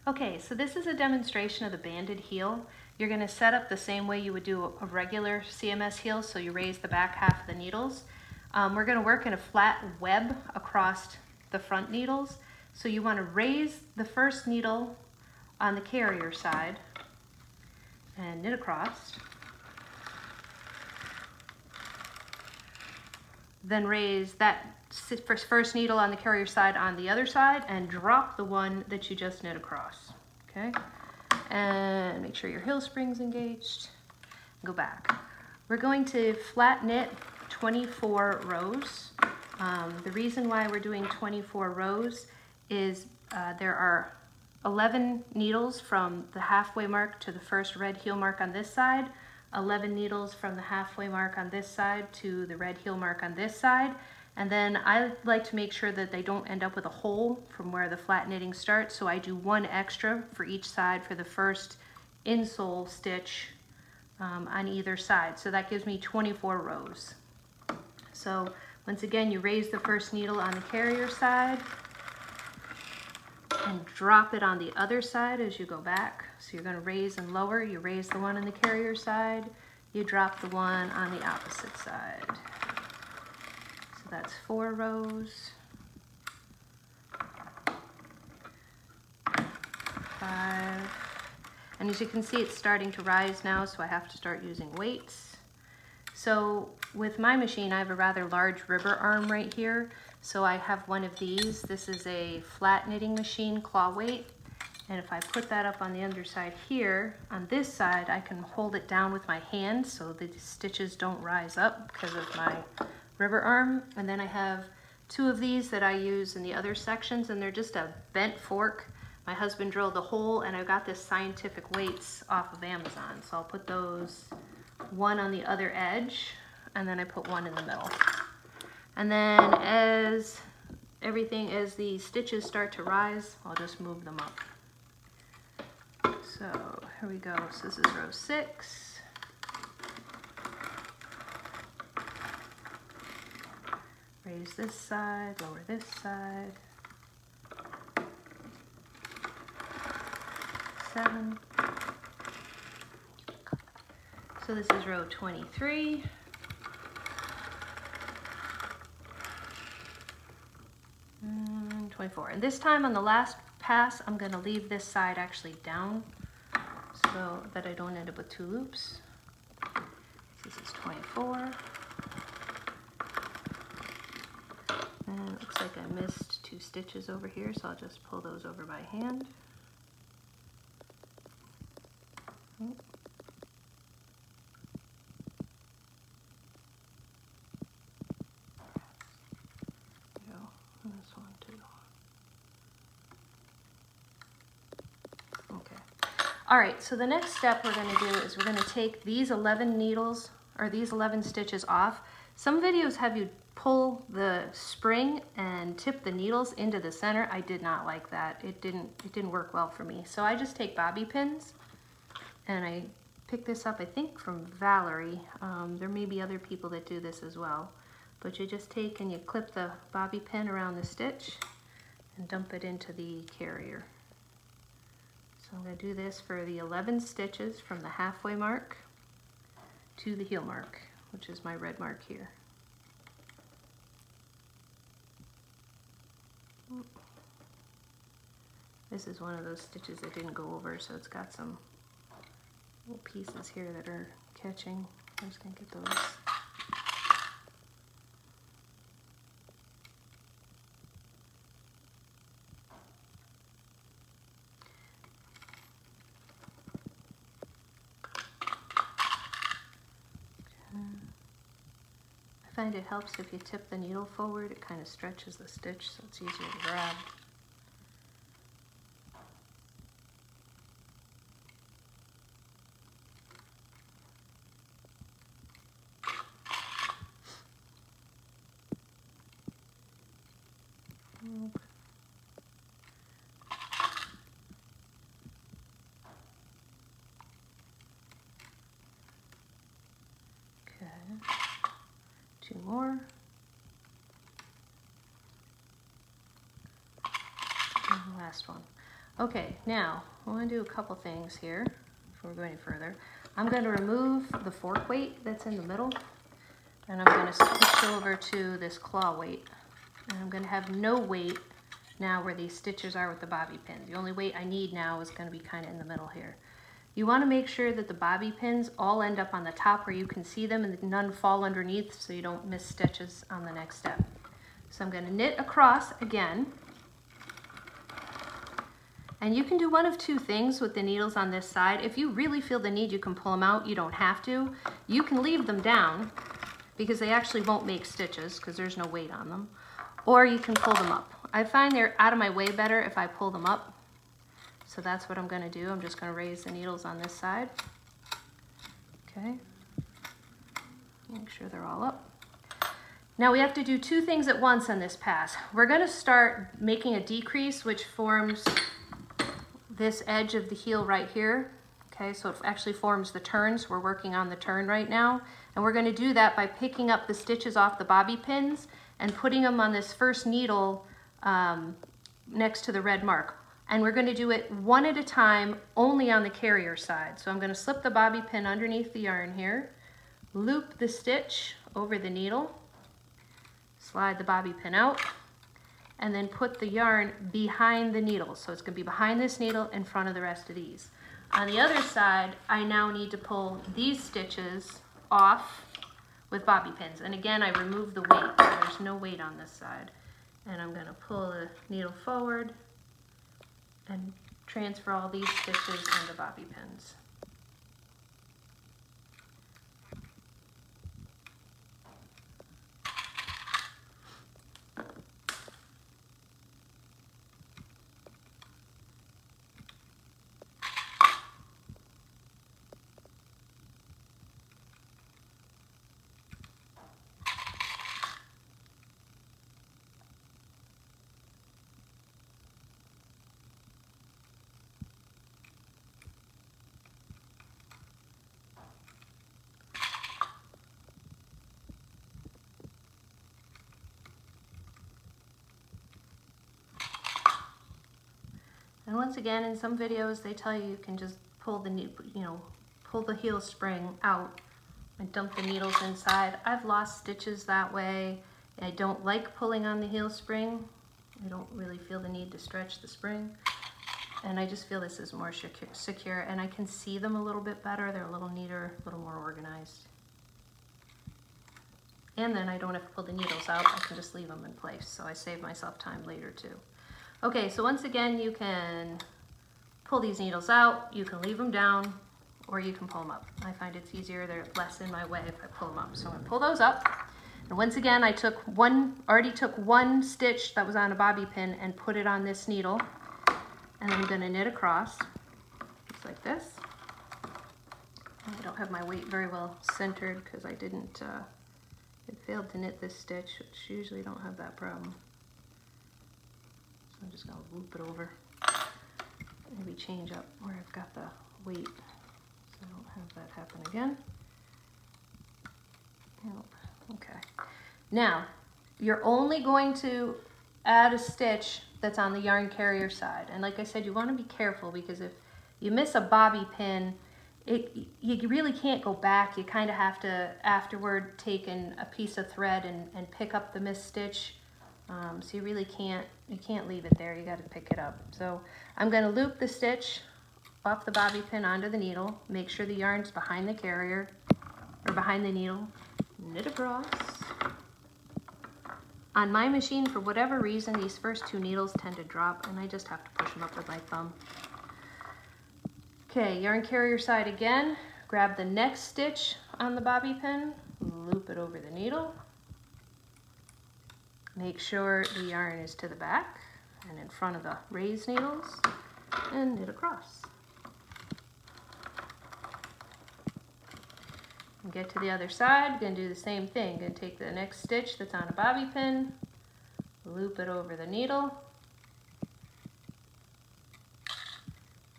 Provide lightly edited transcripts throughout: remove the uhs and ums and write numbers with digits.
Okay, so this is a demonstration of the banded heel. You're going to set up the same way you would do a regular CMS heel, so you raise the back half of the needles. We're going to work in a flat web across the front needles. So you want to raise the first needle on the carrier side and knit across. Then raise that first needle on the carrier side on the other side and drop the one that you just knit across. Okay, and make sure your heel spring's engaged. Go back. We're going to flat knit 24 rows. The reason why we're doing 24 rows is there are 11 needles from the halfway mark to the first red heel mark on this side, 11 needles from the halfway mark on this side to the red heel mark on this side. And then I like to make sure that they don't end up with a hole from where the flat knitting starts, so I do one extra for each side for the first insole stitch on either side. So that gives me 24 rows. So once again, you raise the first needle on the carrier side and drop it on the other side as you go back. So you're going to raise and lower. You raise the one on the carrier side, you drop the one on the opposite side. So that's 4 rows, 5, and as you can see, it's starting to rise now, so I have to start using weights. So with my machine, I have a rather large ribber arm right here, so I have one of these. This is a flat knitting machine claw weight, and if I put that up on the underside here, on this side, I can hold it down with my hand so the stitches don't rise up because of my rubber arm. And then I have 2 of these that I use in the other sections, and they're just a bent fork. My husband drilled a hole, and I got this Scientific Weights off of Amazon. So I'll put those, one on the other edge, and then I put one in the middle. And then as the stitches start to rise, I'll just move them up. So here we go. So this is row 6. Raise this side, lower this side. 7. So this is row 23. And 24. And this time on the last pass, I'm going to leave this side actually down so that I don't end up with 2 loops. This is 24. And it looks like I missed 2 stitches over here, so I'll just pull those over by hand. Oh. There we go. And this one too. Okay. All right, so the next step we're going to do is we're going to take these 11 needles, or these 11 stitches off. Some videos have you pull the spring and tip the needles into the center. I did not like that. It didn't work well for me. So I just take bobby pins, and I pick this up, I think from Valerie. There may be other people that do this as well. But you just take and you clip the bobby pin around the stitch and dump it into the carrier. So I'm going to do this for the 11 stitches from the halfway mark to the heel mark, which is my red mark here. This is one of those stitches that didn't go over, so it's got some little pieces here that are catching. I'm just going to get those. I find it helps if you tip the needle forward. It kind of stretches the stitch, so it's easier to grab. Okay, 2 more. And the last one. Okay, now I want to do a couple things here before we go any further. I'm going to remove the fork weight that's in the middle, and I'm going to switch over to this claw weight. And I'm going to have no weight now where these stitches are with the bobby pins. The only weight I need now is going to be kind of in the middle here. You want to make sure that the bobby pins all end up on the top where you can see them and none fall underneath so you don't miss stitches on the next step. So I'm going to knit across again. And you can do one of two things with the needles on this side. If you really feel the need, you can pull them out. You don't have to. You can leave them down because they actually won't make stitches because there's no weight on them. Or you can pull them up. I find they're out of my way better if I pull them up. So that's what I'm going to do. I'm just going to raise the needles on this side. Okay. Make sure they're all up. Now we have to do two things at once on this pass. We're going to start making a decrease which forms this edge of the heel right here. Okay, so it actually forms the turns. We're working on the turn right now. And we're going to do that by picking up the stitches off the bobby pins and putting them on this first needle next to the red mark. And we're going to do it one at a time only on the carrier side. So I'm going to slip the bobby pin underneath the yarn here, loop the stitch over the needle, slide the bobby pin out, and then put the yarn behind the needle. So it's going to be behind this needle in front of the rest of these. On the other side, I now need to pull these stitches off with bobby pins. And again, I remove the weight. So there's no weight on this side. And I'm going to pull the needle forward and transfer all these stitches onto bobby pins. And once again, in some videos, they tell you can just pull the, pull the heel spring out and dump the needles inside. I've lost stitches that way. I don't like pulling on the heel spring. I don't really feel the need to stretch the spring. And I just feel this is more secure, and I can see them a little bit better. They're a little neater, a little more organized. And then I don't have to pull the needles out. I can just leave them in place, so I save myself time later too. Okay, so once again, you can pull these needles out, you can leave them down, or you can pull them up. I find it's easier, they're less in my way if I pull them up. So I'm gonna pull those up. And once again, I already took one stitch that was on a bobby pin and put it on this needle. And I'm gonna knit across, just like this. I don't have my weight very well centered because I didn't, it failed to knit this stitch, which usually don't have that problem. I'm just going to loop it over, maybe change up where I've got the weight so I don't have that happen again. Nope. Okay. Now, you're only going to add a stitch that's on the yarn carrier side. And like I said, you want to be careful because if you miss a bobby pin, you really can't go back. You kind of have to afterward take in a piece of thread and pick up the missed stitch. So you really can't leave it there. You got to pick it up. So I'm going to loop the stitch off the bobby pin onto the needle. Make sure the yarn's behind the carrier or behind the needle. Knit across. On my machine, for whatever reason, these first two needles tend to drop, and I just have to push them up with my thumb. Okay, yarn carrier side again. Grab the next stitch on the bobby pin, loop it over the needle. Make sure the yarn is to the back and in front of the raised needles, and knit across. And get to the other side, gonna do the same thing. Gonna take the next stitch that's on a bobby pin, loop it over the needle.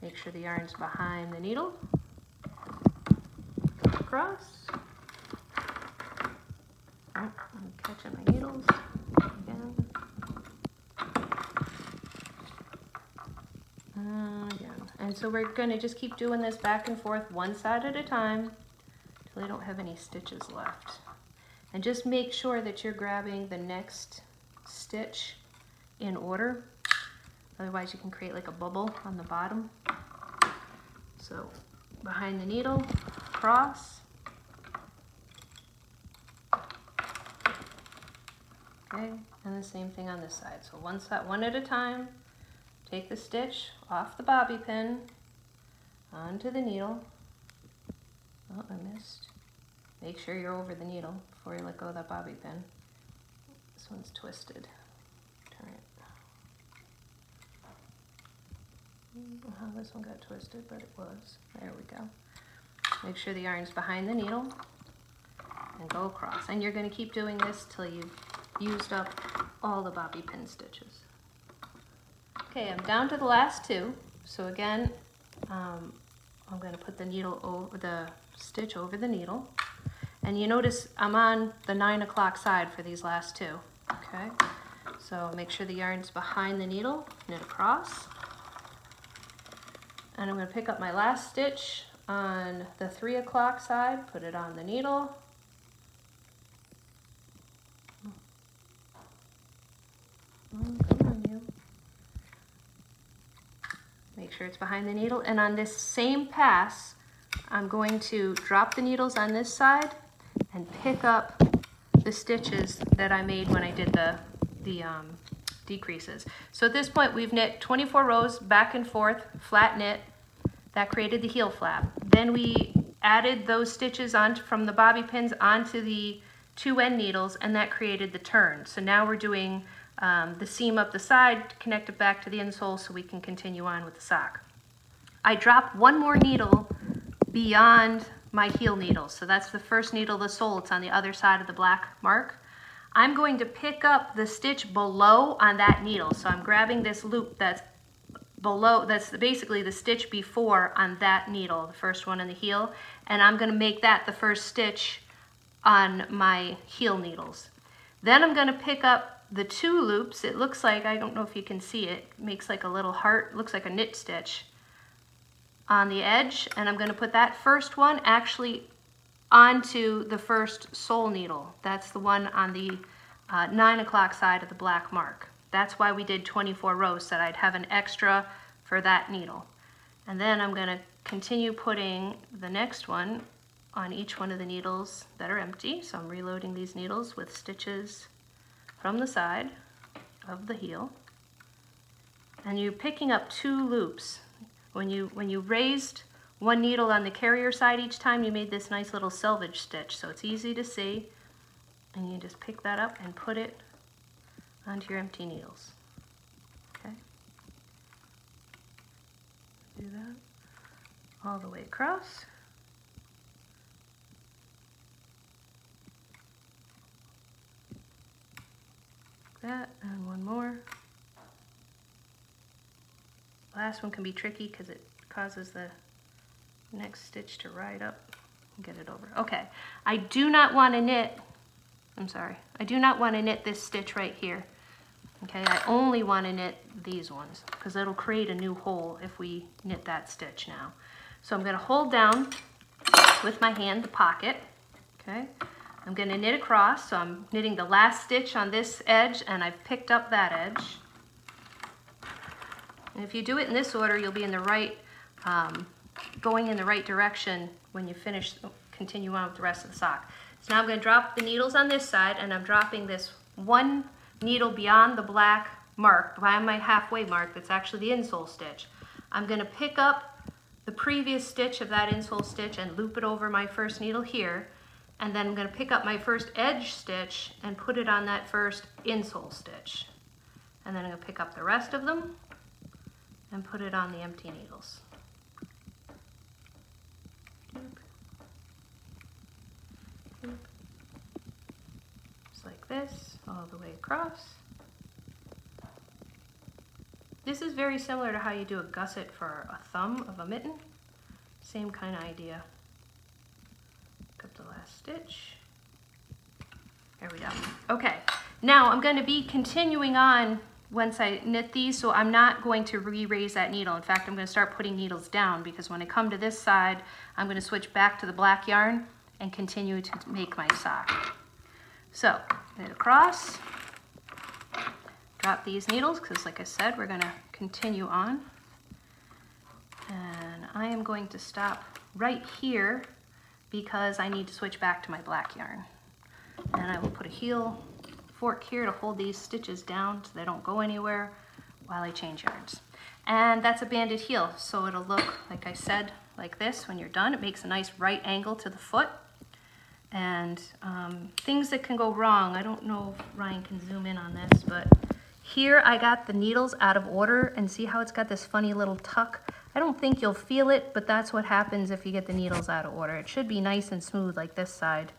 Make sure the yarn's behind the needle. Go across. Oh, I'm catching my needles. Again. And so we're going to just keep doing this back and forth one side at a time until I don't have any stitches left. And just make sure that you're grabbing the next stitch in order. Otherwise you can create like a bubble on the bottom. So behind the needle, cross. Okay, and the same thing on this side. So one side, one at a time. Take the stitch off the bobby pin onto the needle. Oh, I missed. Make sure you're over the needle before you let go of that bobby pin. This one's twisted. Turn it. I don't know how this one got twisted, but it was. There we go. Make sure the yarn's behind the needle and go across. And you're going to keep doing this till you've used up all the bobby pin stitches. Okay, I'm down to the last two. So again, I'm going to put the needle over the stitch over the needle. And you notice I'm on the 9 o'clock side for these last two. Okay, so make sure the yarn's behind the needle, knit across. And I'm going to pick up my last stitch on the 3 o'clock side, put it on the needle. Come on, you. Make sure it's behind the needle. And on this same pass, I'm going to drop the needles on this side and pick up the stitches that I made when I did the decreases. So at this point we've knit 24 rows back and forth, flat knit. That created the heel flap. Then we added those stitches on from the bobby pins onto the two end needles, and that created the turn. So now we're doing the seam up the side to connect it back to the insole so we can continue on with the sock. I dropped one more needle beyond my heel needle. So that's the first needle, the sole. It's on the other side of the black mark. I'm going to pick up the stitch below on that needle. So I'm grabbing this loop that's below, that's basically the stitch before on that needle, the first one in the heel, and I'm going to make that the first stitch on my heel needles. Then I'm going to pick up the two loops. It looks like, I don't know if you can see it, makes like a little heart, looks like a knit stitch on the edge, and I'm going to put that first one actually onto the first sole needle. That's the one on the 9 o'clock side of the black mark. That's why we did 24 rows, so that I'd have an extra for that needle. And then I'm going to continue putting the next one on each one of the needles that are empty. So I'm reloading these needles with stitches from the side of the heel. And you're picking up two loops. When you raised one needle on the carrier side each time, you made this nice little selvage stitch. So it's easy to see. And you just pick that up and put it onto your empty needles. Okay. Do that all the way across. Like that, and one more. Last one can be tricky because it causes the next stitch to ride up and get it over. Okay, I do not want to knit, I do not want to knit this stitch right here. Okay, I only want to knit these ones because it'll create a new hole if we knit that stitch now. So I'm going to hold down with my hand the pocket. Okay, I'm going to knit across, so I'm knitting the last stitch on this edge and I've picked up that edge. And if you do it in this order, you'll be in the right, going in the right direction when you finish, continue on with the rest of the sock. So now I'm going to drop the needles on this side, and I'm dropping this one needle beyond the black mark, beyond my halfway mark, that's actually the insole stitch. I'm going to pick up the previous stitch of that insole stitch and loop it over my first needle here, and then I'm going to pick up my first edge stitch and put it on that first insole stitch. And then I'm going to pick up the rest of them and put it on the empty needles. Just like this, all the way across. This is very similar to how you do a gusset for a thumb of a mitten. Same kind of idea. Pick up the last stitch. There we go. Okay, now I'm going to be continuing on once I knit these, so I'm not going to re-raise that needle. In fact, I'm going to start putting needles down, because when I come to this side, I'm going to switch back to the black yarn and continue to make my sock. So, knit across, drop these needles, because like I said, we're going to continue on. And I am going to stop right here because I need to switch back to my black yarn. And I will put a heel fork here to hold these stitches down so they don't go anywhere while I change yarns. And that's a banded heel, so it'll look, like I said, like this when you're done. It makes a nice right angle to the foot. And things that can go wrong, I don't know if Ryan can zoom in on this, but here I got the needles out of order, and see how it's got this funny little tuck? I don't think you'll feel it, but that's what happens if you get the needles out of order. It should be nice and smooth like this side.